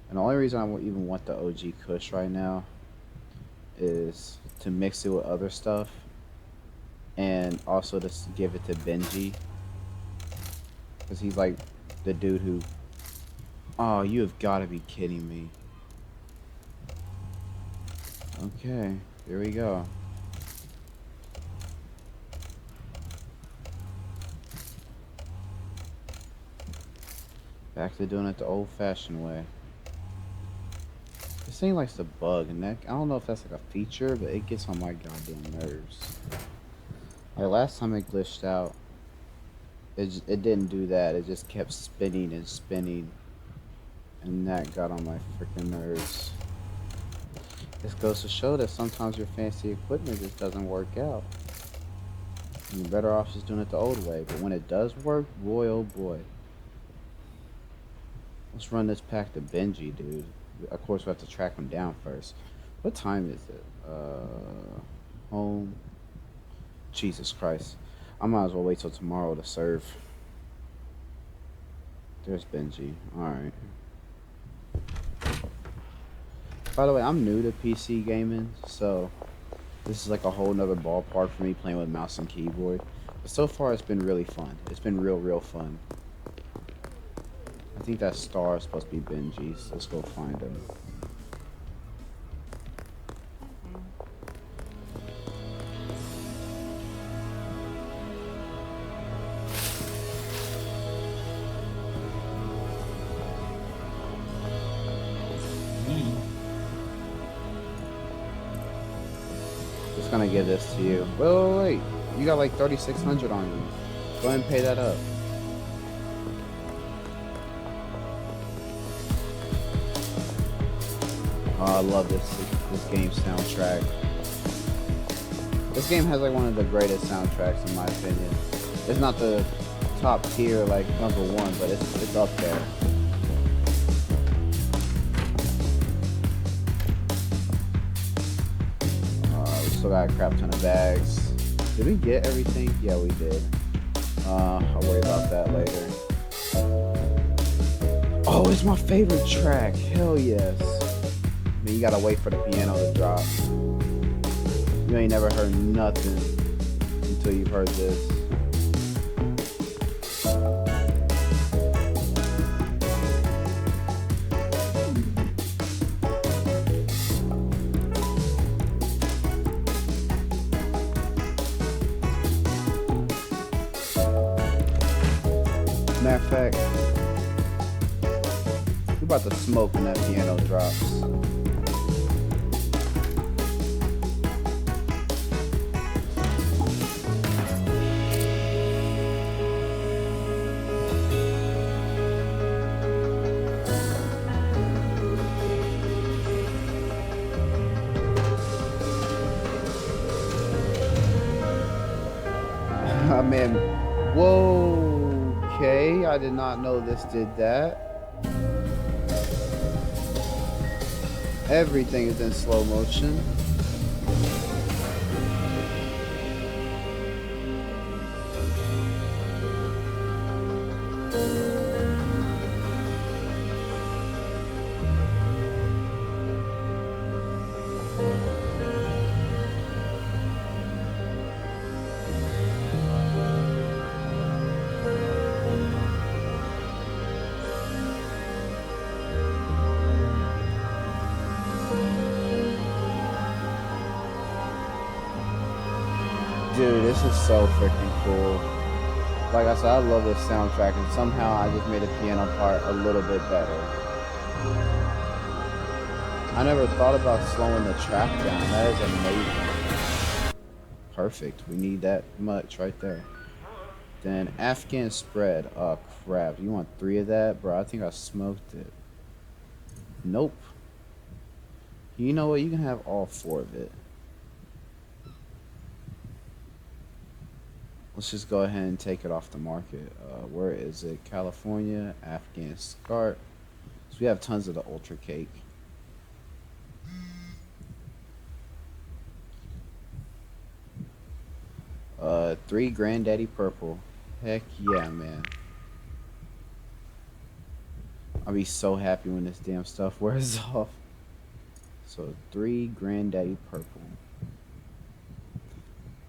And the only reason even want the OG Kush right now is to mix it with other stuff and also to give it to Benji because he's like the dude who. Oh, you have got to be kidding me. Okay, here we go. Back to doing it the old-fashioned way. This thing likes to bug, and that I don't know if that's like a feature, but it gets on my goddamn nerves. Like last time it glitched out, it didn't do that. It just kept spinning and spinning, and that got on my freaking nerves. This goes to show that sometimes your fancy equipment just doesn't work out. And you're better off just doing it the old way. But when it does work, boy oh boy. Let's run this pack to Benji, dude. Of course, we have to track him down first. What time is it? Home. Jesus Christ. I might as well wait till tomorrow to serve. There's Benji. Alright. By the way, I'm new to PC gaming, so this is like a whole nother ballpark for me playing with mouse and keyboard. But so far, it's been really fun. It's been real fun. I think that star is supposed to be Benji's. Let's go find him. Just gonna give this to you. Wait. You got like 3,600 on you. Go ahead and pay that up. Oh, I love this game soundtrack. This game has like one of the greatest soundtracks in my opinion. It's not the top tier like number one, but it's up there. We still got a crap ton of bags. Did we get everything? Yeah, we did. I'll worry about that later. Oh, it's my favorite track. Hell yes. I mean, you gotta wait for the piano to drop. You ain't never heard nothing until you've heard this. Matter of fact, we about to smoke when that piano drops. Man, whoa, okay, I did not know this did that. Everything is in slow motion. Dude, this is so freaking cool. Like I said, I love this soundtrack, and somehow I just made the piano part a little bit better. I never thought about slowing the track down. That is amazing. Perfect. We need that much right there. Then Afghan spread. Oh crap. You want 3 of that? Bro, I think I smoked it. Nope. You know what? You can have all 4 of it. Let's just go ahead and take it off the market. Where is it? California, Afghan Skart. So we have tons of the Ultra Cake. 3 Granddaddy Purple. Heck yeah, man. I'll be so happy when this damn stuff wears off. So 3 Granddaddy Purple.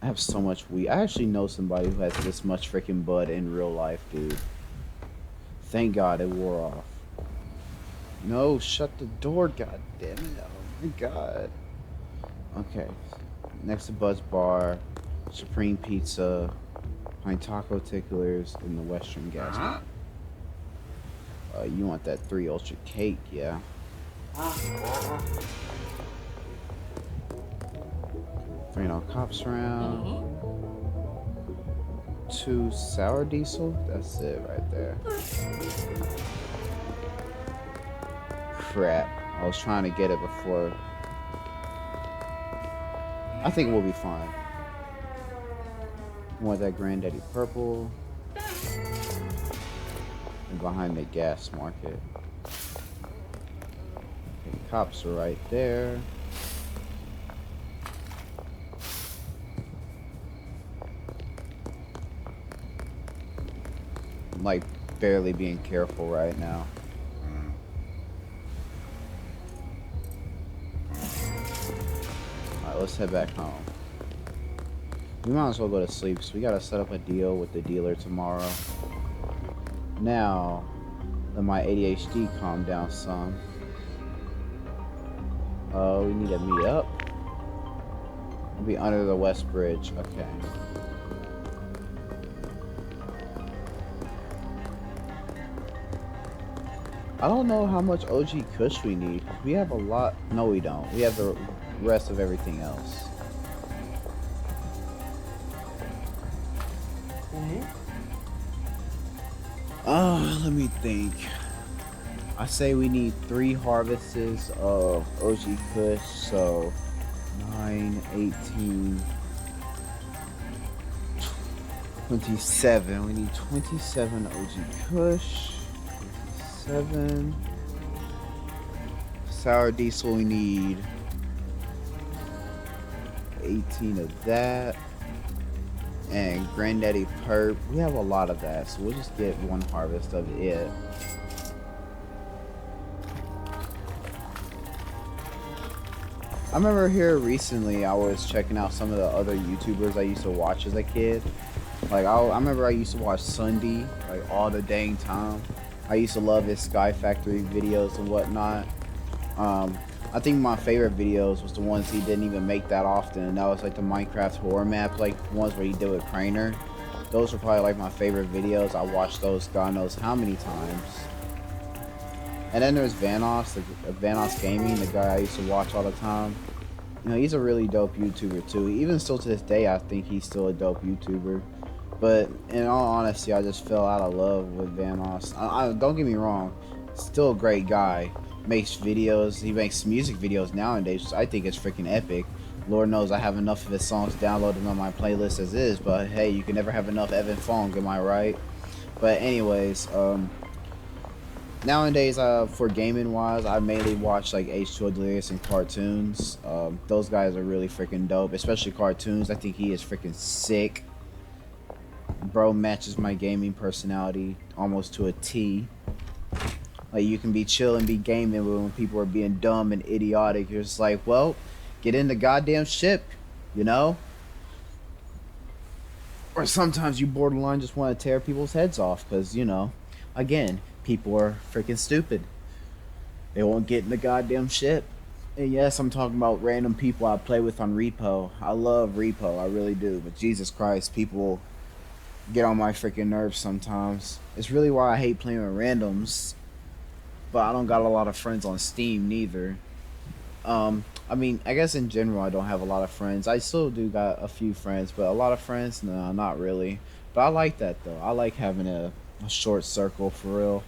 I have so much weed. I actually know somebody who has this much freaking bud in real life, dude. Thank God it wore off. No, shut the door, god damn it. Oh my god. Okay. Next to Buzz Bar, Supreme Pizza, Pine Taco Ticklers, and the Western Gas. You want that 3 Ultra Cake, yeah. 3 no cops around. 2 sour diesel. That's it right there. Crap. I was trying to get it before. I think we'll be fine. Want that Granddaddy Purple. And behind the gas market. Okay, cops are right there. I'm like barely being careful right now. Alright, let's head back home. We might as well go to sleep, so we gotta set up a deal with the dealer tomorrow. Now, let my ADHD calm down some. We need to meet up. We'll be under the West Bridge. Okay. I don't know how much OG Kush we need. We have a lot. No, we don't. We have the rest of everything else. Let me think. I say we need 3 harvests of OG Kush, so 9, 18, 27. We need 27 OG Kush. 7. Sour diesel, we need 18 of that. And Granddaddy Perp, we have a lot of that, so we'll just get 1 harvest of it. I remember here recently I was checking out some of the other YouTubers I used to watch as a kid. Like I remember I used to watch Sunday like all the dang time. I used to love his Sky Factory videos and whatnot. I think my favorite videos was the ones he didn't even make that often, and that was like the Minecraft horror map, like ones where he did with Craner. Those were probably like my favorite videos. I watched those God knows how many times. And then there's Vanoss, Vanoss Gaming, the guy I used to watch all the time. You know, he's a really dope YouTuber too. Even still to this day, I think he's still a dope YouTuber. But in all honesty, I just fell out of love with Vanoss. Don't get me wrong, still a great guy. Makes videos, he makes music videos nowadays, which I think is freaking epic. Lord knows I have enough of his songs downloaded on my playlist as is, but hey, you can never have enough Evan Fong, am I right? But anyways, nowadays, for gaming wise, I mainly watch like H2O Delirious and cartoons. Those guys are really freaking dope, especially cartoons. I think he is freaking sick. Bro matches my gaming personality almost to a T. Like, you can be chill and be gaming, but when people are being dumb and idiotic, you're just like, well, get in the goddamn ship, you know? Or sometimes you borderline just want to tear people's heads off, because, you know, again, people are freaking stupid. They won't get in the goddamn ship. And yes, I'm talking about random people I play with on Repo. I love Repo, I really do, but Jesus Christ, people get on my freaking nerves sometimes. It's really why I hate playing with randoms. But I don't got a lot of friends on Steam neither. I mean, I guess in general I don't have a lot of friends. I still do got a few friends, but a lot of friends, no, not really. But I like that though. I like having a short circle for real.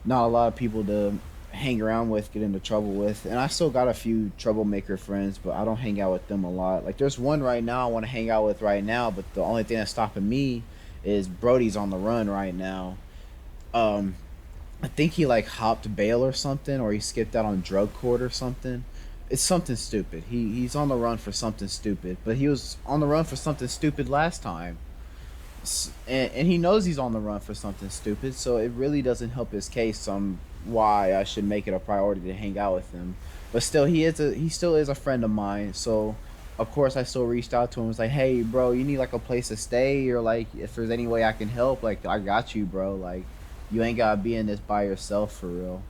Not a lot of people to hang around with, get into trouble with. And I still got a few troublemaker friends, but I don't hang out with them a lot. Like there's one right now I want to hang out with right now, but the only thing that's stopping me is Brody's on the run right now. I think he like hopped bail or something, or he skipped out on drug court or something. It's something stupid. He's on the run for something stupid, but he was on the run for something stupid last time. And he knows he's on the run for something stupid, so it really doesn't help his case. So I'm why I should make it a priority to hang out with him. But still, he still is a friend of mine. So, of course, I still reached out to him. Was like, hey, bro, you need like a place to stay, or like if there's any way I can help, like I got you, bro. Like, you ain't gotta be in this by yourself for real.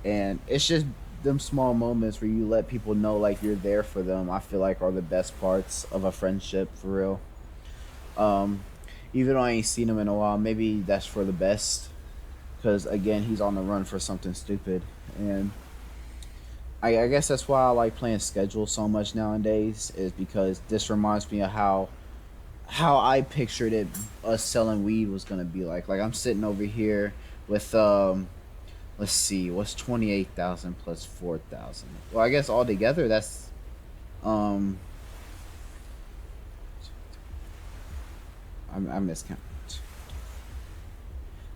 And it's just them small moments where you let people know like you're there for them. I feel like are the best parts of a friendship for real. Um, Even though I ain't seen him in a while, maybe that's for the best. Because again, he's on the run for something stupid, and I guess that's why I like playing schedule so much nowadays. Is because this reminds me of how I pictured it us selling weed was gonna be like. Like I'm sitting over here with let's see, what's 28,000 plus 4,000? Well, I guess altogether that's um I miscount.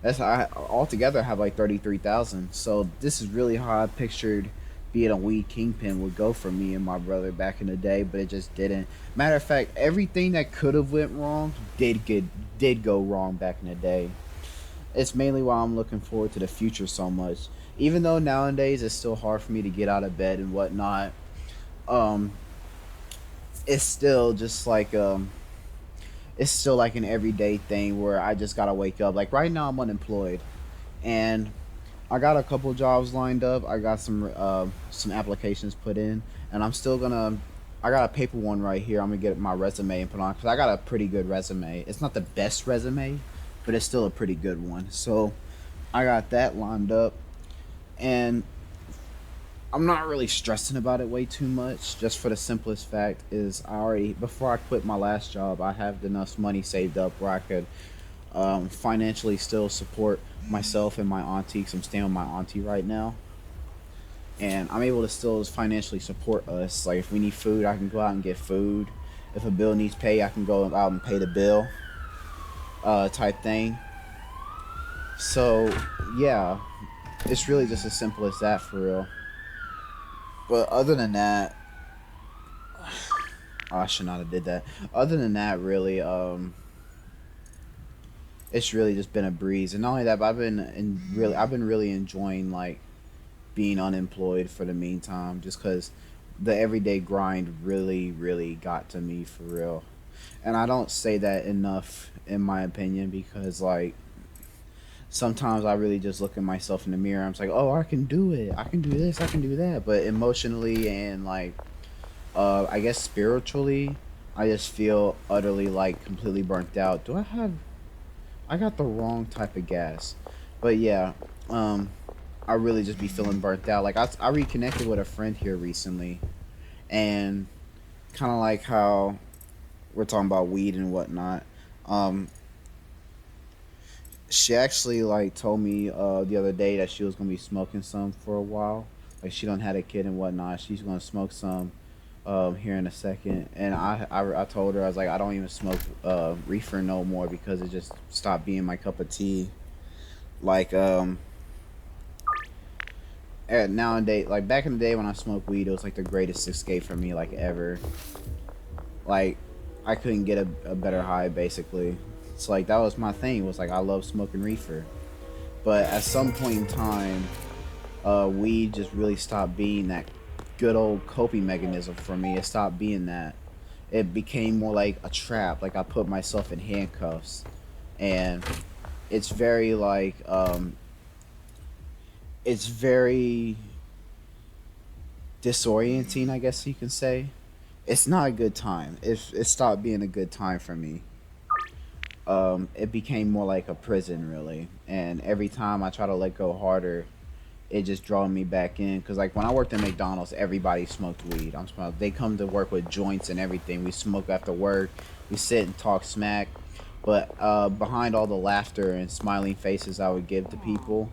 That's I altogether have like 33,000. So this is really how I pictured being a weed kingpin would go for me and my brother back in the day, but it just didn't. Matter of fact, everything that could have went wrong did go wrong back in the day. It's mainly why I'm looking forward to the future so much. Even though nowadays it's still hard for me to get out of bed and whatnot, um, it's still just like it's still like an everyday thing where I just gotta wake up. Like right now, I'm unemployed, and I got a couple jobs lined up. I got some applications put in, and I'm still gonna. I got a paper one right here. I'm gonna get my resume and put on because I got a pretty good resume. It's not the best resume, but it's still a pretty good one. So I got that lined up, and I'm not really stressing about it way too much. Just for the simplest fact is I already before I quit my last job, I have enough money saved up where I could financially still support myself and my auntie. Cause I'm staying with my auntie right now, and I'm able to still financially support us. Like if we need food, I can go out and get food. If a bill needs pay, I can go out and pay the bill, type thing. So yeah, it's really just as simple as that for real. But other than that, oh, I should not have did that. Other than that, really, it's really just been a breeze. And not only that, but I've been really enjoying like being unemployed for the meantime, just because the everyday grind really got to me for real. And I don't say that enough, in my opinion, because like sometimes I really just look at myself in the mirror. I'm just like, oh, I can do it. I can do this. I can do that. But emotionally and like, I guess spiritually, I just feel utterly like completely burnt out. Do I have I got the wrong type of gas. But yeah, um, I really just be feeling burnt out. Like I reconnected with a friend here recently, and kind of like how we're talking about weed and whatnot. Um, she actually like told me the other day that she was gonna be smoking some for a while. Like she don't had a kid and whatnot. She's gonna smoke some here in a second. And I told her I was like I don't even smoke reefer no more because it just stopped being my cup of tea. Like nowadays, like back in the day when I smoked weed, it was like the greatest escape for me like ever. Like I couldn't get a better high basically. It's like that was my thing. It was like I love smoking reefer. But at some point in time, weed just really stopped being that good old coping mechanism for me. It stopped being that. It became more like a trap. Like I put myself in handcuffs, and it's very like it's very disorienting, I guess you can say. It's not a good time. It stopped being a good time for me. It became more like a prison, really. And every time I try to let go harder, it just drawing me back in. Cause like when I worked at McDonald's, everybody smoked weed. They come to work with joints and everything. We smoke after work. We sit and talk smack. But behind all the laughter and smiling faces I would give to people,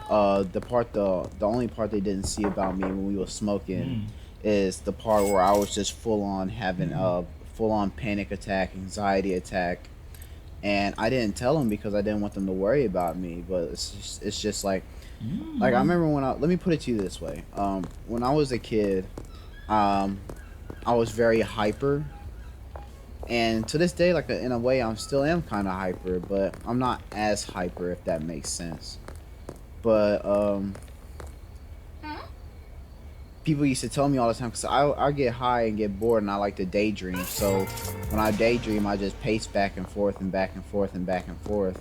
the only part they didn't see about me when we were smoking is the part where I was just full on having a full on panic attack, anxiety attack, and I didn't tell them because I didn't want them to worry about me. But it's just like I remember when I let me put it to you this way. When I was a kid, um, I was very hyper, and to this day, like in a way, I'm still am kind of hyper, but I'm not as hyper if that makes sense. But people used to tell me all the time because I get high and get bored and I like to daydream. So when I daydream, I just pace back and forth and back and forth and back and forth,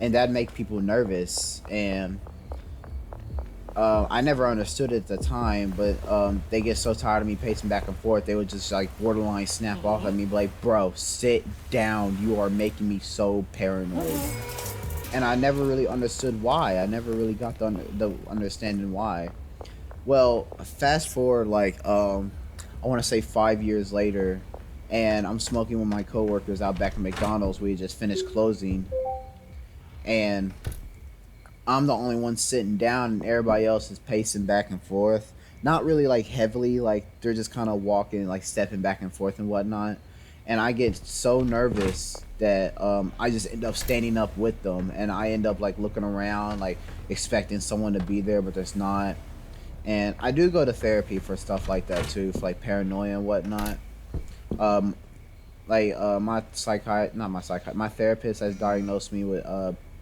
and that makes people nervous. And I never understood it at the time, but they get so tired of me pacing back and forth, they would just like borderline snap off at me, be like, "Bro, sit down. You are making me so paranoid." And I never really understood why. I never really got the understanding why. Well, fast forward like I want to say 5 years later, and I'm smoking with my coworkers out back at McDonald's. We just finished closing, and I'm the only one sitting down, and everybody else is pacing back and forth. Not really like heavily, like they're just kind of walking, like stepping back and forth and whatnot. And I get so nervous that I just end up standing up with them, and I end up like looking around, like expecting someone to be there, but there's not. And I do go to therapy for stuff like that too, for like paranoia and whatnot. Um, my not my my therapist has diagnosed me with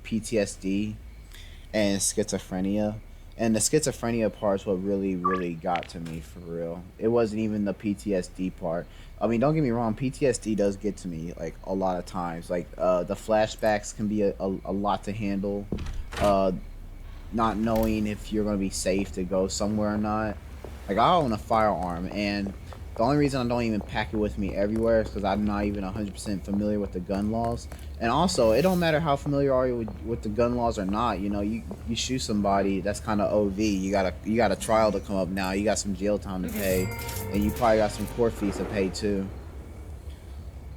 PTSD and schizophrenia. And the schizophrenia part's what really got to me for real. It wasn't even the PTSD part. I mean, don't get me wrong, PTSD does get to me like a lot of times. Like the flashbacks can be a lot to handle. Uh, Not knowing if you're going to be safe to go somewhere or not. Like I own a firearm, and the only reason I don't even pack it with me everywhere is because I'm not even 100% familiar with the gun laws. And also, it don't matter how familiar are you with the gun laws or not. You know, you shoot somebody, that's kind of OV. You got a trial to come up now. You got some jail time to pay, and you probably got some court fees to pay too.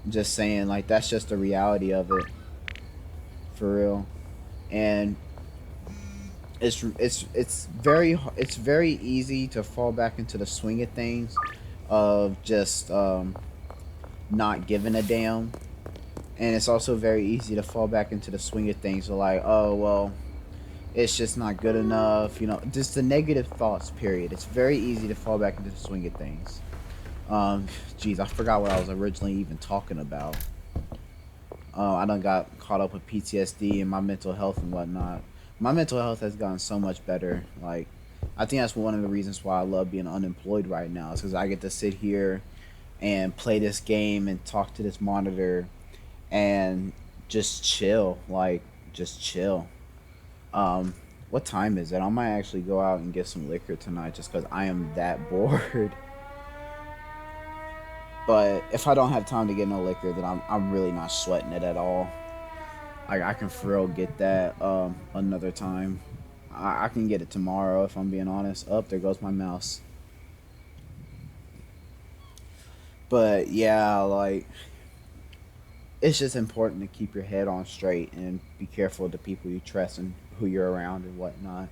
Just saying, like that's just the reality of it, for real. And it's very easy to fall back into the swing of things, of just not giving a damn. And it's also very easy to fall back into the swing of things, like, oh well, it's just not good enough, you know, just the negative thoughts, period. It's very easy to fall back into the swing of things. Geez, I forgot what I was originally even talking about. I done got caught up with PTSD and my mental health and whatnot. My mental health has gotten so much better. Like, I think that's one of the reasons why I love being unemployed right now. Is because I get to sit here and play this game and talk to this monitor and just chill. Like, just chill. Um, what time is it? I might actually go out and get some liquor tonight just because I am that bored. But if I don't have time to get no liquor, then I'm really not sweating it at all. I can for real get that another time. I can get it tomorrow if I'm being honest. Up there goes my mouse. But yeah, like it's just important to keep your head on straight and be careful of the people you trust and who you're around and whatnot.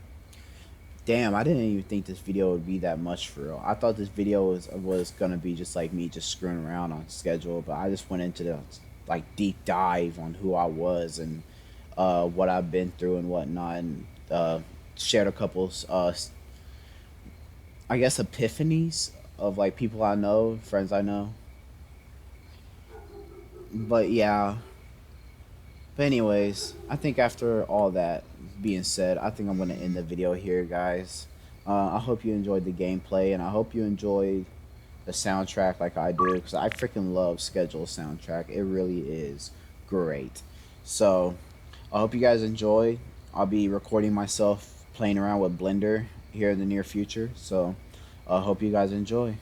Damn, I didn't even think this video would be that much for real. I thought this video was gonna be just like me just screwing around on schedule, but I just went into the like deep dive on who I was and what I've been through and whatnot, and shared a couple I guess epiphanies of like people I know, friends I know. But yeah. But anyways, I think after all that being said, I think I'm gonna end the video here, guys. I hope you enjoyed the gameplay, and I hope you enjoyed the soundtrack like I do, because I freaking love Schedule soundtrack. It really is great. So I hope you guys enjoy. I'll be recording myself playing around with Blender here in the near future. So I hope you guys enjoy.